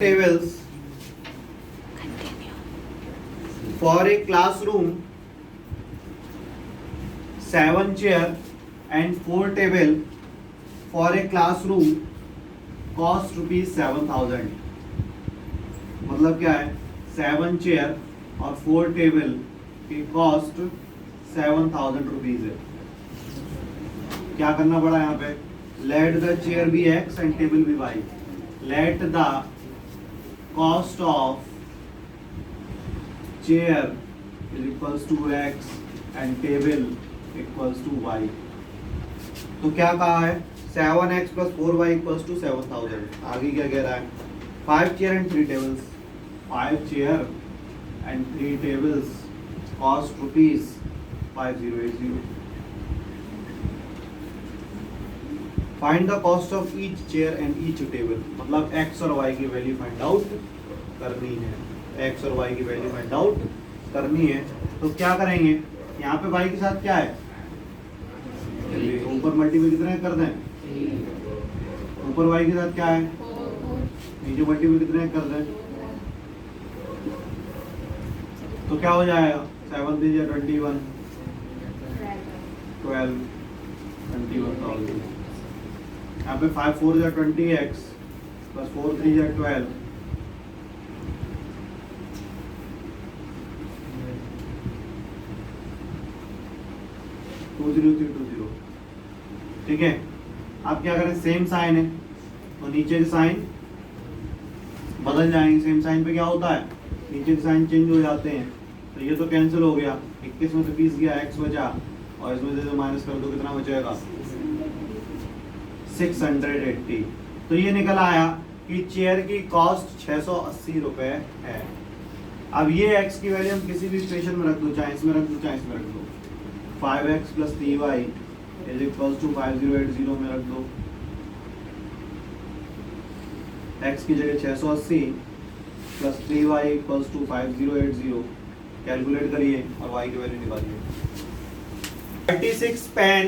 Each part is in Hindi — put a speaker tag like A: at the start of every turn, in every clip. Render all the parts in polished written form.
A: tables for a classroom, 7 chair and 4 table for a classroom cost rupees 7,000। मतलब क्या है, 7 चेयर और 4 टेबल की कॉस्ट 7,000 रुपीज है। क्या करना पड़ा यहाँ पे, let the chair be X and table be Y. Let the cost of chair is equals to x and table equals to y। तो क्या कहा है, 7x plus 4y equals to 7,000। आगे क्या कह रहा है, 5 chair and 3 tables, 5 chair and 3 tables cost rupees 5080। Find the cost of each chair and each table. मतलब x और y की वैल्यू फाइंड आउट करनी है, x और y की वैल्यू फाइंड आउट करनी है। तो क्या करेंगे, यहाँ पे y के साथ क्या है, ऊपर मल्टीपल कितने कर दें, ऊपर y के साथ क्या है, नीचे मल्टीपल कितने कर दें। तो क्या हो जाएगा, 7 3 21, 12, 21,000। यहाँ पे 5 4 जा 20x प्लस 4 3 जा 12, 20320। ठीक है, आप क्या करें, सेम साइन है तो नीचे के साइन बदल जाएंगे। सेम साइन पे क्या होता है, नीचे के साइन चेंज हो जाते हैं। तो ये तो कैंसिल हो गया, 21 में से 20 गया, x बचा, और इसमें से जो माइनस कर दो कितना बचेगा, 680। तो ये निकल आया कि चेयर की कॉस्ट 680 रुपए है। अब ये x की वैल्यू हम किसी भी इक्वेशन में रख दो, चाहे इसमें रख दो चाहे इसमें रख दो। 5x plus 3y is equals to 5080 में रख दो। x की जगह 680 plus 3y equals to 5080 calculate करिए और y की वैल्यू निकालिए। 36 pen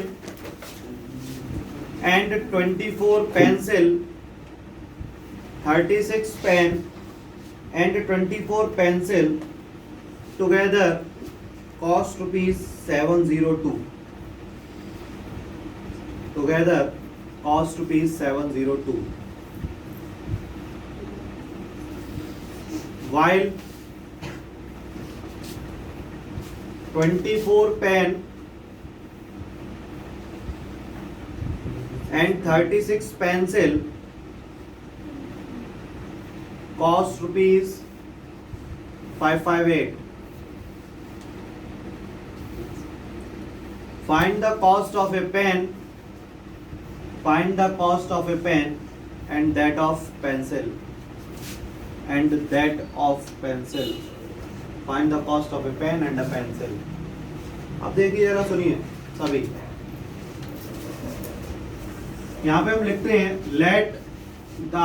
A: and 24 pencil, 36 pen and 24 pencil together cost rupees 702, together cost rupees 702, while 24 pen and 36 pencil cost rupees 558। Find the cost of a pen, find the cost of a pen and that of pencil, and that of pencil। Find the cost of a pen and a pencil। अब देखिए जरा, सुनिए सभी, यहाँ पे हम लिखते हैं let the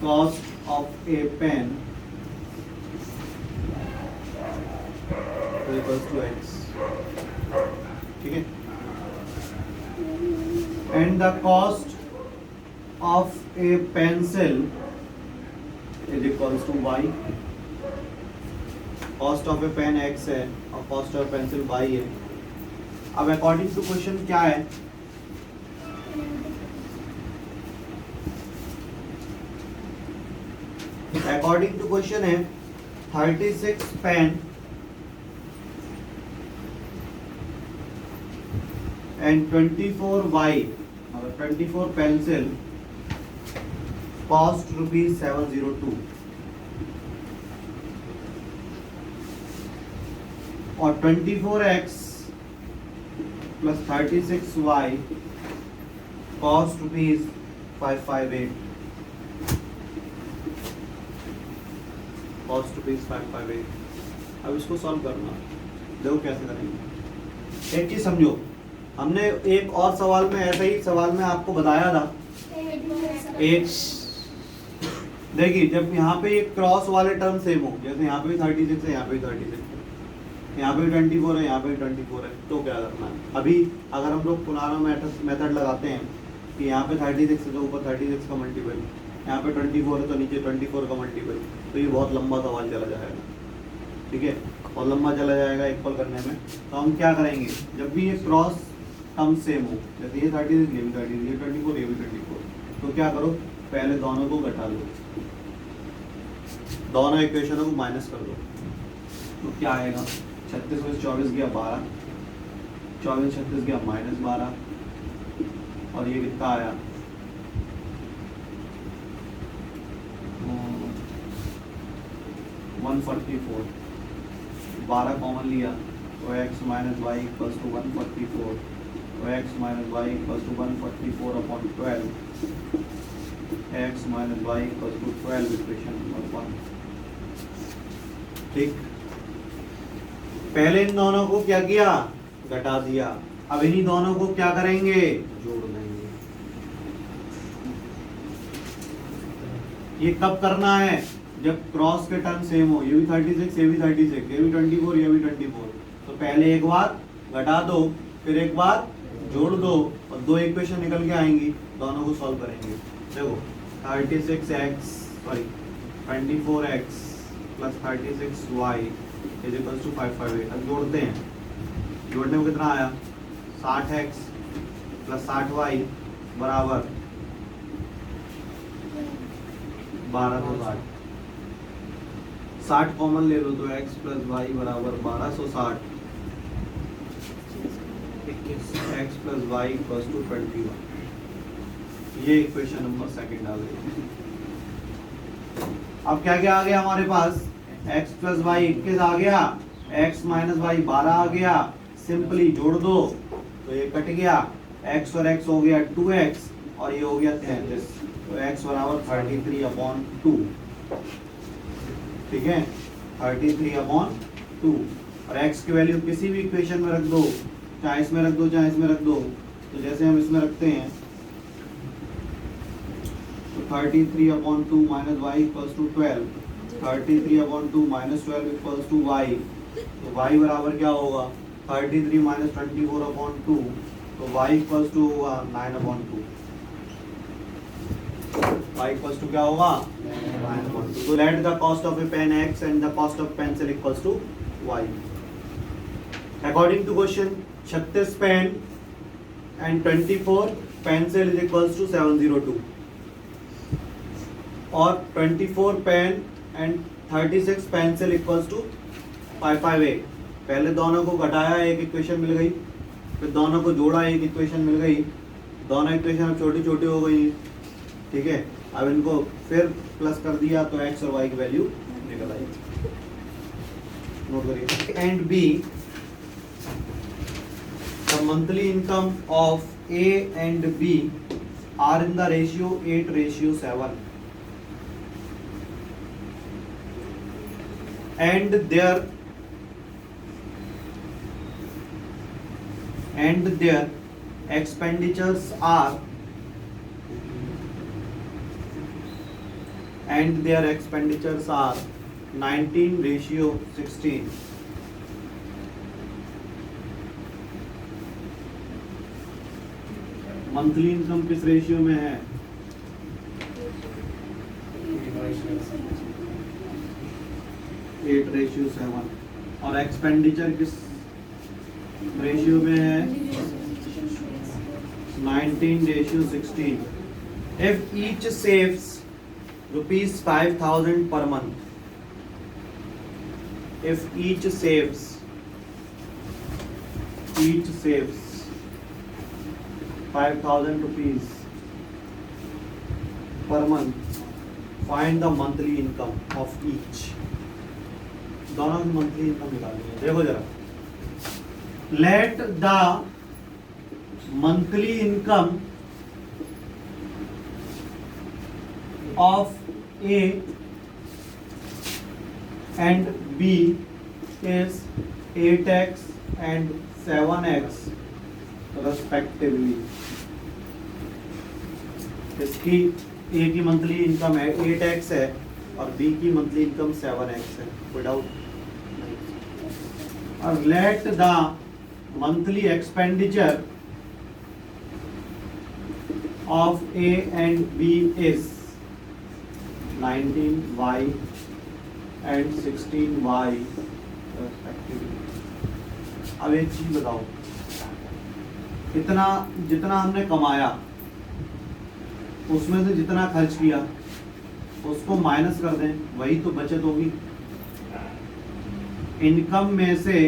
A: cost of a pen equals to x, ठीक है, and the cost of a pencil is equals to y। Cost of a pen x है और कॉस्ट ऑफ पेंसिल y है। अब अकॉर्डिंग टू क्वेश्चन क्या है, अकॉर्डिंग टू क्वेश्चन है 36 pen and 24 Y, 24 pencil cost rupees 702, और 24x plus 36y cost rupees 558, cost rupees 558। अब इसको सॉल्व करना, देखो कैसे करेंगे। एक चीज समझो, हमने एक और सवाल में, ऐसा ही सवाल में आपको बताया था, एक देखिए जब यहाँ पे एक क्रॉस वाले टर्म सेम हो, जैसे यहाँ पे भी 36 है, यहाँ पे भी 36 है, यहाँ पे 24 है, यहाँ पे 24 है, तो क्या करना है। अभी अगर हम लोग पुराना मेथड लगाते हैं कि यहाँ पे 36 है तो ऊपर 36 का मल्टीपल यहाँ पे 24 है तो नीचे 24 का मल्टीपल, तो ये बहुत लंबा सवाल चला जाएगा, ठीक है, और लंबा चला जाएगा इक्वल करने में। तो हम क्या करेंगे, जब भी ये क्रॉस टर्म सेम हो, जैसे ये 36 ये भी 36 ये 24 ये भी 24, तो क्या करो, पहले दोनों को घटा लो, दोनों इक्वेशनों को माइनस कर दो, तो क्या आएगा, 36 में 24 गया 12, 24 36 गया -12, और ये कितना आया 144, 12 कॉमन लिया तो x minus Y equals to 144, तो x minus Y equals to 144 upon 12, x minus Y equals to 12 equation number 1। ठीक, पहले इन दोनों को क्या किया, घटा दिया, अब इन्हीं दोनों को क्या करेंगे, जोड़ देंगे। ये कब करना है, जब क्रॉस के टर्म सेम हो, ये भी 36 ये भी 36 ये भी 24 ये भी 24, तो पहले एक बार घटा दो, फिर एक बार जोड़ दो, और दो इक्वेशन निकल के आएंगी, दोनों को सॉल्व करेंगे। देखो 36x sorry 24x plus 36y is equals to 558। अब जोड़ते हैं, जोड़ने में कितना आया, 60x प्लस 60y बराबर 1260, 60 कॉमन ले लो तो x प्लस वाई बराबर 1260, x plus Y equals to 21। ये इक्वेशन नंबर सेकंड आ गई। अब क्या क्या आ गया हमारे पास, x प्लस वाई 21 आ गया, x माइनस वाई 12 आ गया, सिंपली जोड़ दो तो ये कट गया, x और x हो गया 2x और ये हो गया 33, तो x बराबर 33/2, ठीक है, 33/2, और x की वैल्यू किसी भी इक्वेशन में रख दो, चाहे इसमें रख दो चाहे इसमें रख दो, तो जैसे हम इसमें रखते हैं तो 33/2 minus Y equals to 12, 33/2 minus 12 equals to Y, तो y बराबर क्या होगा, 33 माइनस 24/2, तो y इक्वल्स टू होगा 9/2, y इक्वल्स टू क्या होगा 9/2। तो let the cost of a pen x and the cost of pencil equals to y। According to question 36 pen and 24 pencil is equals to 702, और 24 pen and 36 pencil equals to 558। पहले दोनों को घटाया, एक इक्वेशन मिल गई, फिर दोनों को जोड़ा, एक इक्वेशन मिल गई, दोनों इक्वेशन अब छोटी छोटी हो गई, ठीक है। अब इनको फिर प्लस कर दिया तो x और y की वैल्यू निकल आई। नोट करिए, and be the monthly income of A and B are in the ratio 8:7, and their expenditures are 19:16. Monthly income किस रेशियो में है, 8:7, और एक्सपेंडिचर किस रेशियो में है, 19:16. If each saves rupees 5,000 per month, if each saves 5,000 rupees per month, find the monthly income of each. दोनों की मंथली इनकम निकालनी है। देखो जरा, let the monthly income of A and B is 8x and 7x respectively. इसकी A की मंथली इनकम है 8x है और B की मंथली इनकम 7x है, कोई डाउट। और let the monthly expenditure of A and B is 19y and 16y respectively. अब एक चीज बताओ, इतना जितना हमने कमाया उसमें से जितना खर्च किया उसको माइनस कर दें, वही तो बचत होगी। इनकम में से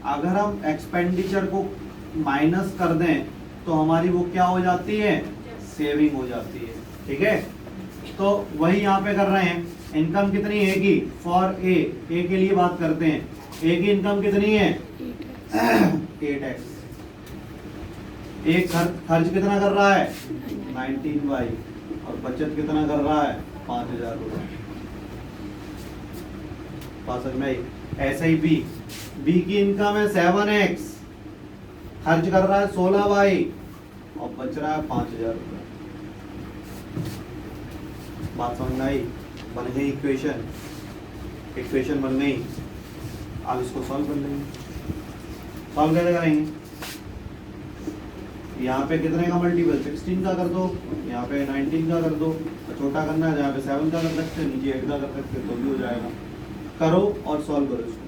A: अगर हम एक्सपेंडिचर को माइनस कर दें तो हमारी वो क्या हो जाती है, सेविंग हो जाती है। ठीक है, तो वही यहाँ पे कर रहे हैं। इनकम कितनी है कि फॉर ए के लिए बात करते हैं, ए की इनकम कितनी है 8x। एक खर्च कितना कर रहा है 19y और बचत कितना कर रहा है 5000 रुपये। बात समझ में आई? ऐसे ही बी की इनकम है 7x, खर्च कर रहा है 16y और बच रहा है 5000 रुपये। बात समझ में आई? बन गई इक्वेशन बन गई। अब इसको सॉल्व कर लेंगे। सॉल्व कैसे करेंगे? यहाँ पे कितने का मल्टीपल 16 का कर दो, यहाँ पे 19 का कर दो, छोटा करना है जहाँ पे 7 का कर सकते हैं, नीचे 8 का कर सकते हैं, तो भी हो जाएगा। करो और सॉल्व करो इसको।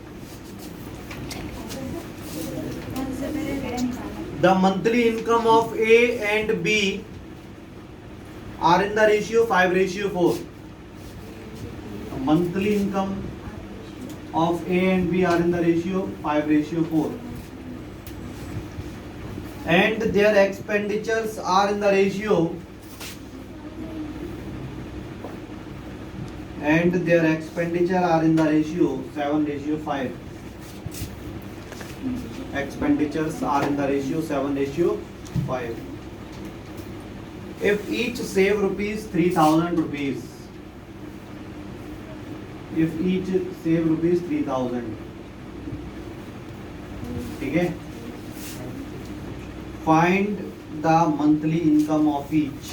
A: The monthly income of A and B are in the ratio 5:4। Monthly income of A and B are in the ratio 5:4 and their expenditures are in the ratio 7:5. Expenditures are in the ratio 7:5. If each save rupees 3,000 rupees, if each save rupees 3,000, ठीक है, find the monthly income of each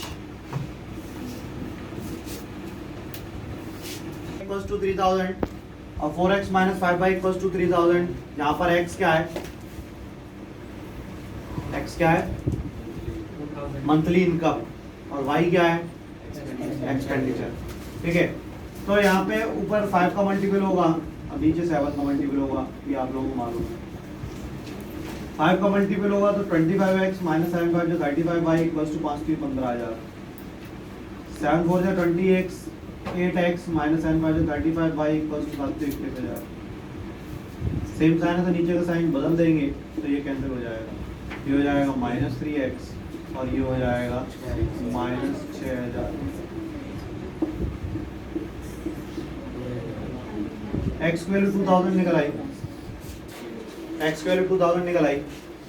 A: equals to 3,000 और 4x minus 5y equals to 3,000। यहाँ पर x क्या है, x क्या है मंथली इनकम और y क्या है एक्सपेंडिचर। ठीक है, तो यहाँ पे ऊपर 5 का मल्टीपल होगा और नीचे 7 का मल्टीपल होगा, ये आप लोगों को मालूम है। 5 का मल्टीपल होगा तो 25x माइनस 7 जो 35y इक्वल्स टू 5 की 15,000। 7 4 जा 20x 8x माइनस 7 जो 35y इक्वल्स टू 7 की 21,000। सेम साइन है तो नीचे का साइन बदल देंगे तो ये कैंसिल हो जाएगा, ये हो जाएगा -3x और ये हो जाएगा -6,000। x की वैल्यू 2000 निकल आई, x की वैल्यू 2000 निकल आई।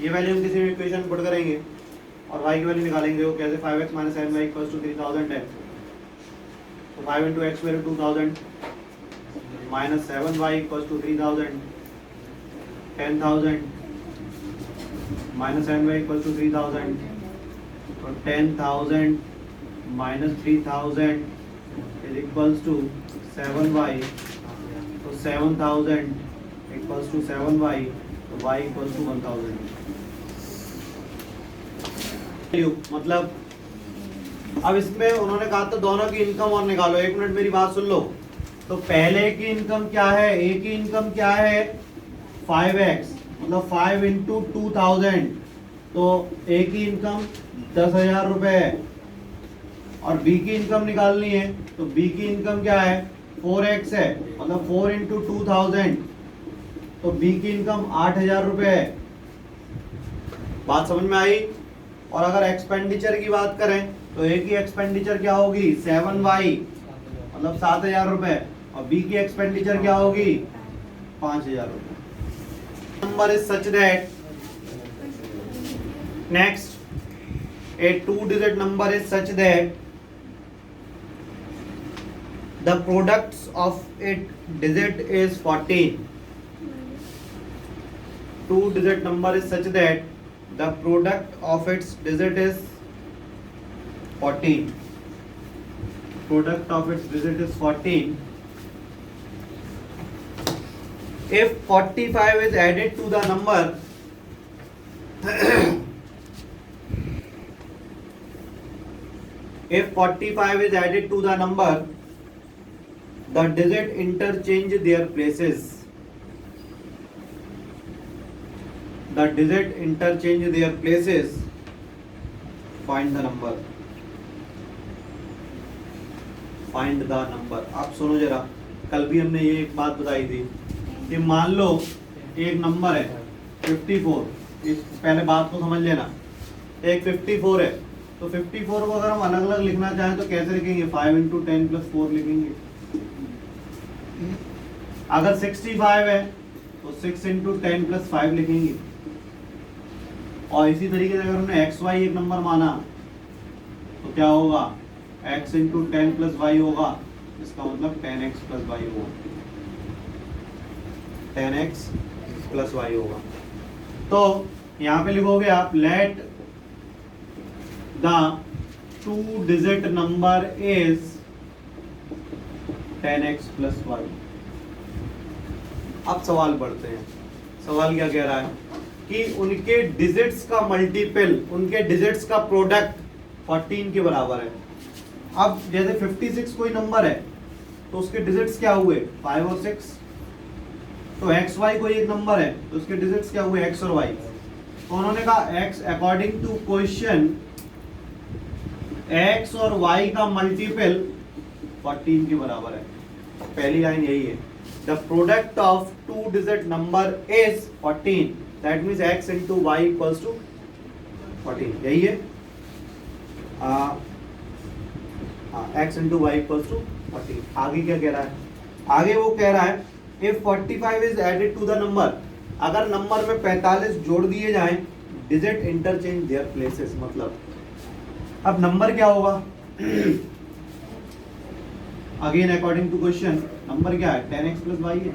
A: ये वैल्यू हम किसी भी इक्वेशन में पुट करेंगे और y की वैल्यू निकालेंगे। वो कैसे 5x minus 7y equals to 3000 है, तो 5 into x value 2000 minus 7y equals to 3000, 10,000 minus 7y equals to 3000 और 10,000 minus 3000 is equals to 7y, तो 7,000 इक्वल्स टू 7y, तो y इक्वल्स टू 1,000। मतलब अब इसमें उन्होंने कहा था दोनों की इनकम और निकालो। एक मिनट मेरी बात सुन लो। तो पहले की इनकम क्या है, ए की इनकम क्या है 5x, मतलब 5 इंटू 2000, तो ए की इनकम 10,000 रुपए है और बी की इनकम निकालनी है तो बी की इनकम क्या है 4x है, मतलब 4 इंटू 2000, तो बी की इनकम 8,000 रुपए है। बात समझ में आई? और अगर एक्सपेंडिचर की बात करें तो ए की एक्सपेंडिचर क्या होगी 7y, मतलब 7,000 रुपए और बी की एक्सपेंडिचर क्या होगी 5,000 रुपए। Number is such that next a 2-digit number is such that the products of its digit is 14. 2-digit number is such that the product of its digit is 14. Product of its digit is 14. If 45 is added to the number if 45 is added to the number the digit interchange their places, the digit interchange their places, find the number, find the number. आप सुनो जरा, कल भी हमने ये एक बात बताई थी कि मान लो एक नंबर है 54, इस पहले बात को समझ लेना, एक 54 है, तो 54 को अगर हम अलग अलग लिखना चाहें तो कैसे लिखेंगे? 5 इंटू 10 प्लस 4 लिखेंगे। अगर 65 है तो 6 इंटू 10 प्लस 5 लिखेंगे। और इसी तरीके से अगर हमने एक्स वाई एक नंबर माना तो क्या होगा? x इंटू 10 प्लस वाई होगा, इसका मतलब 10x प्लस वाई होगा, 10x प्लस वाई होगा। तो यहां पे लिखोगे आप let the 2 digit number is 10x plus y. अब सवाल पढ़ते हैं। सवाल क्या कह रहा है कि उनके डिजिट्स का मल्टीपल, उनके डिजिट्स का प्रोडक्ट 14 के बराबर है। अब जैसे 56 कोई नंबर है तो उसके डिजिट्स क्या हुए? 5 और 6। तो एक्स वाई कोई एक नंबर है तो उसके डिजिट्स क्या हुए? एक्स और वाई। तो उन्होंने कहा x according to question x और वाई का मल्टीपल 14 के बराबर है। पहली लाइन यही है, the product of 2 digit number is 14, that means x into y equals to 14। यही है x into y equals to 14। आगे क्या कह रहा है? आगे वो कह रहा है if 45 is added to the number, अगर नंबर में 45 जोड़ दिए जाएं, डिजिट इंटरचेंज देयर प्लेसेस। मतलब अब नंबर क्या होगा? Again according to question number क्या है? 10x प्लस वाई है।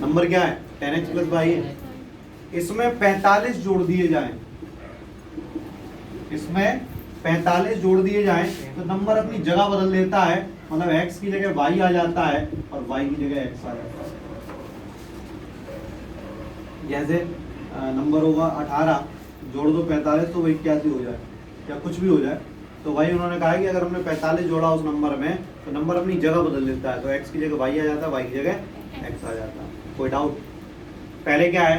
A: नंबर क्या है? 10x प्लस वाई है। इसमें 45 जोड़ दिए जाएं, इसमें 45 जोड़ दिए जाएं तो नंबर अपनी जगह बदल देता है, मतलब x की जगह y आ जाता है और y की जगह x आ जाता है। जैसे नंबर होगा 18, जोड़ दो 45 तो वो 81 हो जाए या कुछ भी हो जाए। तो वही उन्होंने कहा है कि अगर हमने 45 जोड़ा उस नंबर में तो नंबर अपनी जगह बदल देता है, तो x की जगह y आ जाता है, y की जगह x आ जाता है। कोई डाउट? पहले क्या है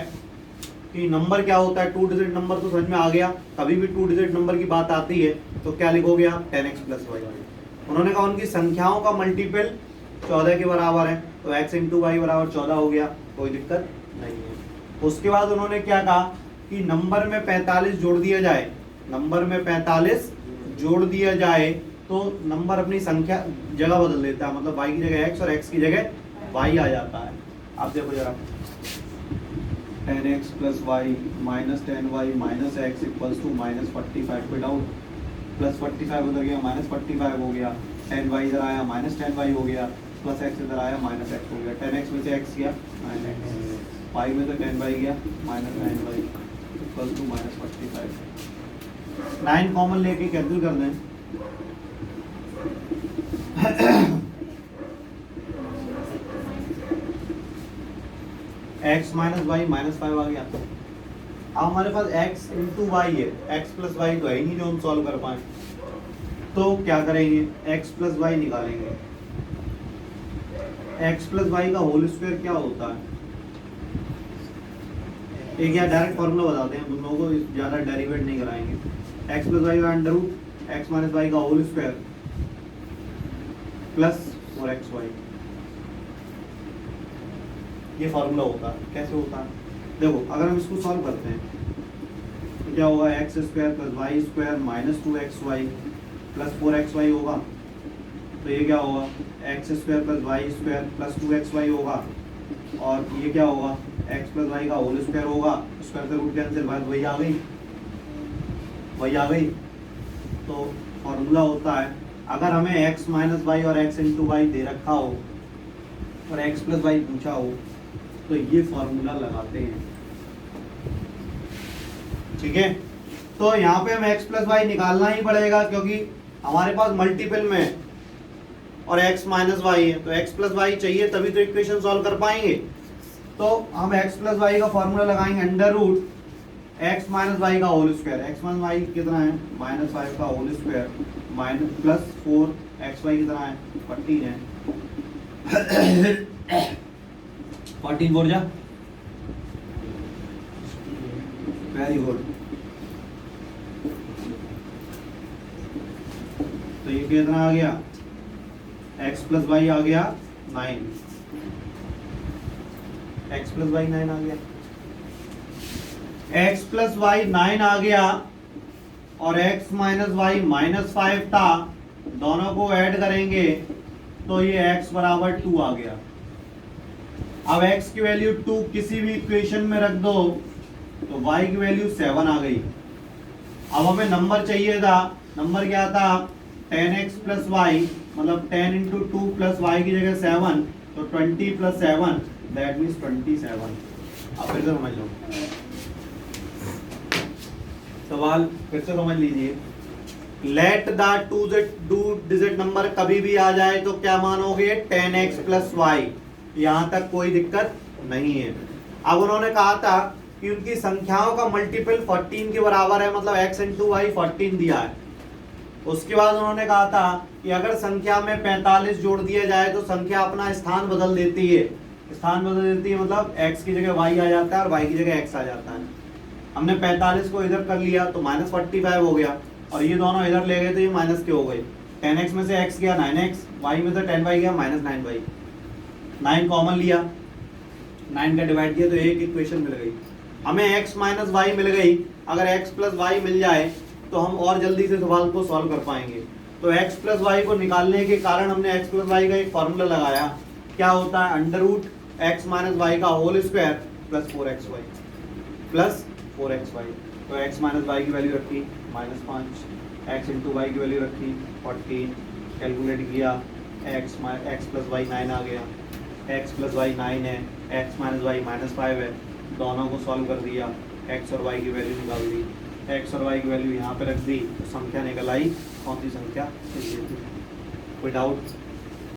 A: कि नंबर क्या होता है? 2 डिजिट नंबर तो समझ में आ गया। कभी भी 2 डिजिट नंबर की बात आती है तो क्या लिखोगे आप? 10x plus Y. उन्होंने कहा उनकी संख्याओं का मल्टीपल 14 के बराबर है, तो x इंटू वाई बराबर 14 हो गया, कोई दिक्कत नहीं है। उसके बाद उन्होंने क्या कहा कि नंबर में 45 जोड़ दिया जाए, नंबर में 45 जोड़ दिया जाए तो नंबर अपनी संख्या जगह बदल देता है, मतलब y की जगह x और x की जगह y आ जाता है। आप देखो जरा, 10x plus y minus 10y minus x equals to minus 45। कोई डाउट? प्लस 45 उधर गया, माइनस 45 हो गया, 10y इधर आया, माइनस 10y हो गया, प्लस x इधर आया, माइनस x हो गया। 10x में से x गया, माइनस x, y में से 10y गया, minus 9y equals to minus 45। 9 common लेके कैंसिल कर दें, x माइनस वाई माइनस 5 आ गया। अब हमारे पास x इंटू वाई है, x प्लस वाई तो है ही नहीं जो हम सॉल्व कर पाए, तो क्या करेंगे? x प्लस वाई निकालेंगे। x प्लस वाई का होल स्क्वायर क्या होता है? एक या डायरेक्ट फॉर्मूला बताते हैं, तुम लोगों को ज़्यादा डेरिवेट नहीं कराएंगे। x प्लस वाई का under root x minus y का होल स्क्वायर प्लस 4xy, ये फॉर्मूला होता है। कैसे होता है? देखो, अगर हम इसको सॉल्व करते हैं तो क्या होगा? X square plus y square minus 2xy plus 4xy होगा। तो ये क्या होगा? X square plus y square plus 2xy होगा, और ये क्या होगा? एक्स प्लस वाई का होल स्क्वायर होगा, स्क्वायर से रूट कैंसिल, बात वही आ गई, वही आ गई। तो फॉर्मूला होता है, अगर हमें एक्स माइनस वाई और एक्स इंटू वाई दे रखा हो और एक्स प्लस वाई पूछा हो तो ये फॉर्मूला लगाते हैं। ठीक है, तो यहाँ पे हमें x प्लस वाई निकालना ही पड़ेगा क्योंकि हमारे पास मल्टीपल में है और x माइनस वाई है, तो x प्लस वाई चाहिए तभी तो इक्वेशन सॉल्व कर पाएंगे। तो हम x प्लस वाई का फॉर्मूला लगाएंगे under root x minus y का whole square. X minus y कितना है? माइनस 5 का whole square minus plus 4 x y कितना है 14 है 14 बोल जा, वेरी गुड। तो ये कितना आ गया, x प्लस वाई आ गया 9, x प्लस वाई 9 आ गया, x प्लस वाई 9 आ गया और x माइनस वाई -5 था, दोनों को ऐड करेंगे तो ये x बराबर 2 आ गया। अब x की वैल्यू 2 किसी भी इक्वेशन में रख दो तो y की वैल्यू 7 आ गई। अब हमें नंबर चाहिए था, नंबर क्या था 10x प्लस वाई, मतलब 10 इंटू 2 प्लस वाई की जगह 7, तो 20 प्लस 7 दैट मीन्स 27। अब फिर से समझ लो सवाल, फिर से समझ लीजिए। Let the two digit number कभी भी आ जाए तो क्या मानोगे 10x प्लस वाई, यहां तक कोई दिक्कत नहीं है। अब उन्होंने कहा था कि उनकी संख्याओं का मल्टीपल 14 के बराबर है, मतलब x इंटू वाई 14 दिया है। उसके बाद उन्होंने कहा था कि अगर संख्या में 45 जोड़ दिया जाए तो संख्या अपना स्थान बदल देती है, स्थान बदल देती है मतलब x की जगह y आ जाता है और y की जगह x आ जाता है। हमने 45 को इधर कर लिया तो -45 हो गया और ये दोनों इधर ले गए तो ये माइनस के हो गए। 10x में से x गया 9x, y में से 10y गया -9y, 9 कॉमन लिया, 9 का डिवाइड किया तो एक इक्वेशन मिल गई हमें, x माइनस वाई मिल गई। अगर x प्लस वाई मिल जाए तो हम और जल्दी से सवाल को सॉल्व कर पाएंगे। तो x प्लस वाई को निकालने के कारण हमने x प्लस वाई का एक फॉर्मूला लगाया, क्या होता है under root x minus y का whole square plus 4xy plus 4xy। तो x माइनस वाई की वैल्यू रखी -5, x इंटू वाई की वैल्यू रखी 14, कैलकुलेट किया x प्लस वाई 9 आ गया, x प्लस वाई 9 है, x माइनस वाई -5 है, दोनों को सॉल्व कर दिया, x और y की वैल्यू निकाल दी, x और y की वैल्यू यहाँ पे रख दी तो संख्या निकल आई, कौन सी संख्या, कोई डाउट?